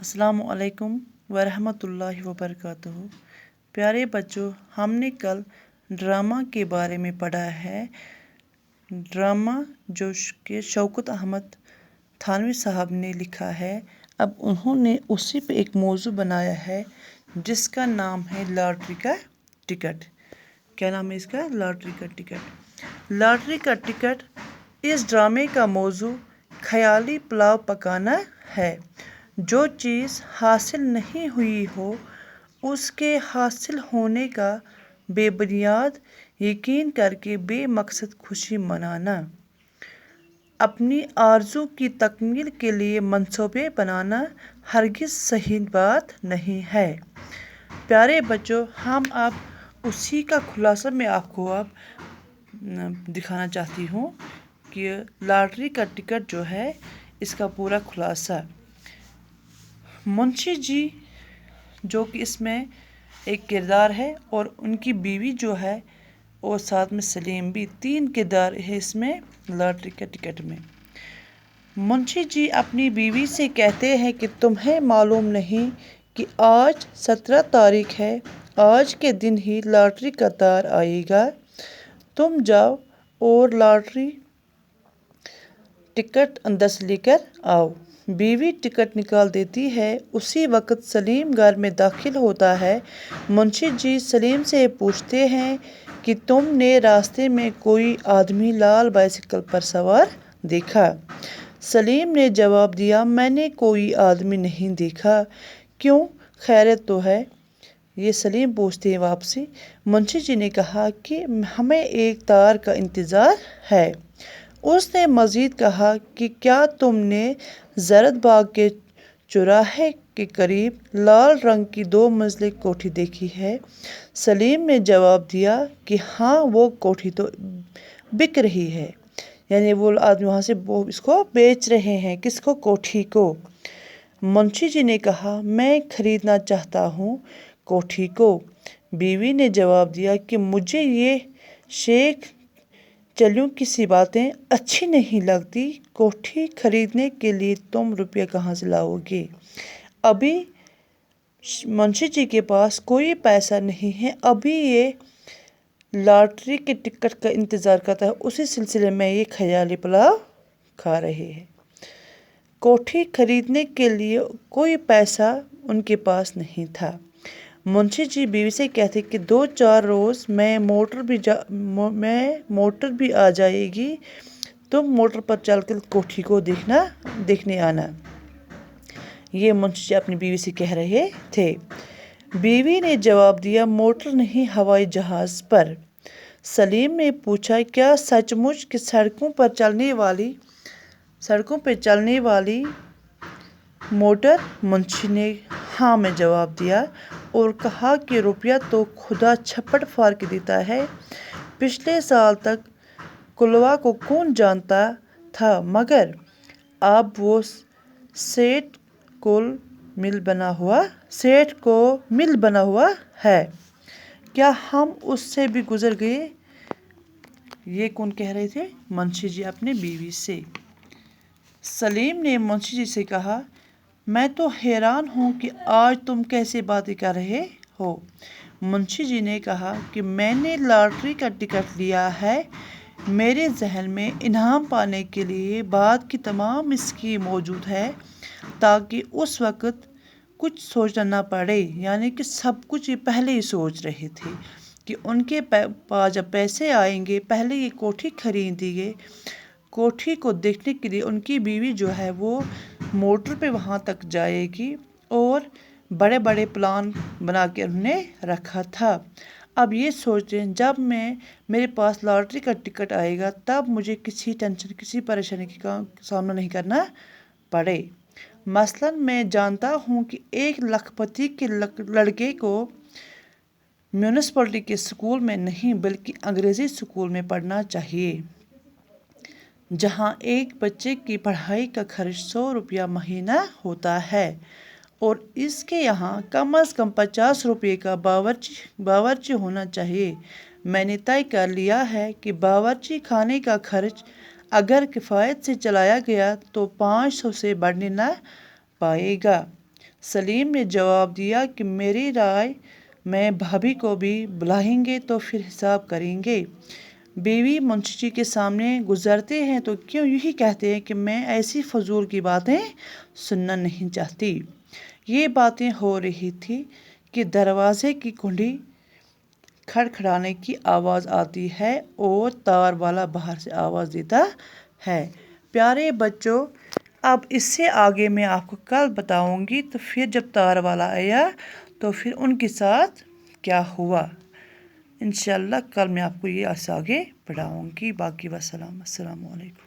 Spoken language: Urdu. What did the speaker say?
السلام علیکم ورحمۃ اللہ وبرکاتہ۔ پیارے بچوں، ہم نے کل ڈرامہ کے بارے میں پڑھا ہے۔ ڈرامہ جو کہ شوکت احمد تھانوی صاحب نے لکھا ہے، اب انہوں نے اسی پہ ایک موضوع بنایا ہے جس کا نام ہے لاٹری کا ٹکٹ۔ کیا نام ہے اس کا؟ لاٹری کا ٹکٹ۔ لاٹری کا ٹکٹ، اس ڈرامے کا موضوع خیالی پلاؤ پکانا ہے۔ جو چیز حاصل نہیں ہوئی ہو اس کے حاصل ہونے کا بے بنیاد یقین کر کے بے مقصد خوشی منانا۔ اپنی آرزو کی تکمیل کے لیے منصوبے بنانا ہرگز صحیح بات نہیں ہے۔ پیارے بچوں، ہم اب اسی کا خلاصہ میں آپ کو اب دکھانا چاہتی ہوں کہ لاٹری کا ٹکٹ جو ہے اس کا پورا خلاصہ۔ منشی جی جو کہ اس میں ایک کردار ہے اور ان کی بیوی جو ہے اور ساتھ میں سلیم بھی، 3 کردار ہے اس میں لاٹری کے ٹکٹ میں۔ منشی جی اپنی بیوی سے کہتے ہیں کہ تمہیں معلوم نہیں کہ آج 17 تاریخ ہے، آج کے دن ہی لاٹری کا تار آئے گا، تم جاؤ اور لاٹری ٹکٹ اندر سے لے کر آؤ۔ بیوی ٹکٹ نکال دیتی ہے۔ اسی وقت سلیم گھر میں داخل ہوتا ہے۔ منشی جی سلیم سے پوچھتے ہیں کہ تم نے راستے میں کوئی آدمی لال بائیسکل پر سوار دیکھا؟ سلیم نے جواب دیا، میں نے کوئی آدمی نہیں دیکھا۔ کیوں، خیریت تو ہے؟ یہ سلیم پوچھتے ہیں واپسی۔ منشی جی نے کہا کہ ہمیں ایک تار کا انتظار ہے۔ اس نے مزید کہا کہ کیا تم نے زرد باغ کے چوراہے کے قریب لال رنگ کی 2 منزلیں کوٹھی دیکھی ہے؟ سلیم نے جواب دیا کہ ہاں، وہ کوٹھی تو بک رہی ہے، یعنی وہ آدمی وہاں سے اس کو بیچ رہے ہیں۔ کس کو؟ کوٹھی کو۔ منشی جی نے کہا، میں خریدنا چاہتا ہوں کوٹھی کو۔ بیوی نے جواب دیا کہ مجھے یہ شیخ چلیوں کی سی باتیں اچھی نہیں لگتی۔ کوٹھی خریدنے کے لیے تم روپیہ کہاں سے لاؤ گے؟ ابھی منشی جی کے پاس کوئی پیسہ نہیں ہے، ابھی یہ لاٹری کے ٹکٹ کا انتظار کرتا ہے، اسی سلسلے میں یہ خیالی پلاؤ کھا رہے ہیں۔ کوٹھی خریدنے کے لیے کوئی پیسہ ان کے پاس نہیں تھا۔ منشی جی بیوی سے کہتے کہ 2-4 روز میں موٹر بھی آ جائے گی، تم موٹر پر چل کر کوٹھی کو دیکھنے آنا۔ یہ منشی جی اپنی بیوی سے کہہ رہے تھے۔ بیوی نے جواب دیا، موٹر نہیں، ہوائی جہاز پر۔ سلیم نے پوچھا، کیا سچ مچ کہ سڑکوں پہ چلنے والی موٹر؟ منشی نے ہاں میں جواب دیا اور کہا کہ روپیہ تو خدا چھپڑ پھاڑ کے دیتا ہے۔ پچھلے سال تک کلوا کو کون جانتا تھا، مگر اب وہ سیٹھ کو مل بنا ہوا ہے، کیا ہم اس سے بھی گزر گئے؟ یہ کون کہہ رہے تھے؟ منشی جی اپنی بیوی سے۔ سلیم نے منشی جی سے کہا، میں تو حیران ہوں کہ آج تم کیسے باتیں کر رہے ہو۔ منشی جی نے کہا کہ میں نے لاٹری کا ٹکٹ لیا ہے، میرے ذہن میں انعام پانے کے لیے بعد کی تمام اسکیم موجود ہے تاکہ اس وقت کچھ سوچنا نہ پڑے، یعنی کہ سب کچھ یہ پہلے ہی سوچ رہے تھے کہ ان کے پاس جب پیسے آئیں گے، پہلے یہ کوٹھی خریدیں گے۔ کوٹھی کو دیکھنے کے لیے ان کی بیوی جو ہے وہ موٹر پہ وہاں تک جائے گی اور بڑے بڑے پلان بنا کے انہوں نے رکھا تھا۔ اب یہ سوچیں، جب میرے پاس لاٹری کا ٹکٹ آئے گا تب مجھے کسی ٹینشن، کسی پریشانی کا سامنا نہیں کرنا پڑے۔ مثلاً میں جانتا ہوں کہ ایک لاکھ پتی کے لڑکے کو میونسپلٹی کے اسکول میں نہیں بلکہ انگریزی اسکول میں پڑھنا چاہیے، جہاں ایک بچے کی پڑھائی کا خرچ 100 روپیہ مہینہ ہوتا ہے، اور اس کے یہاں کم از کم 50 روپے کا باورچی ہونا چاہیے۔ میں نے طے کر لیا ہے کہ باورچی خانے کا خرچ اگر کفایت سے چلایا گیا تو 500 سے بڑھنے نہ پائے گا۔ سلیم نے جواب دیا کہ میری رائے میں بھابھی کو بھی بلائیں گے تو پھر حساب کریں گے۔ بیوی منشی جی کے سامنے گزرتے ہیں تو کیوں یہی کہتے ہیں کہ میں ایسی فضول کی باتیں سننا نہیں چاہتی۔ یہ باتیں ہو رہی تھی کہ دروازے کی کنڈی کھڑکھڑانے کی آواز آتی ہے اور تار والا باہر سے آواز دیتا ہے۔ پیارے بچوں، اب اس سے آگے میں آپ کو کل بتاؤں گی تو پھر جب تار والا آیا تو پھر ان کے ساتھ کیا ہوا۔ انشاءاللہ کل میں آپ کو یہ آگے پڑھاؤں گی۔ باقی السلام علیکم۔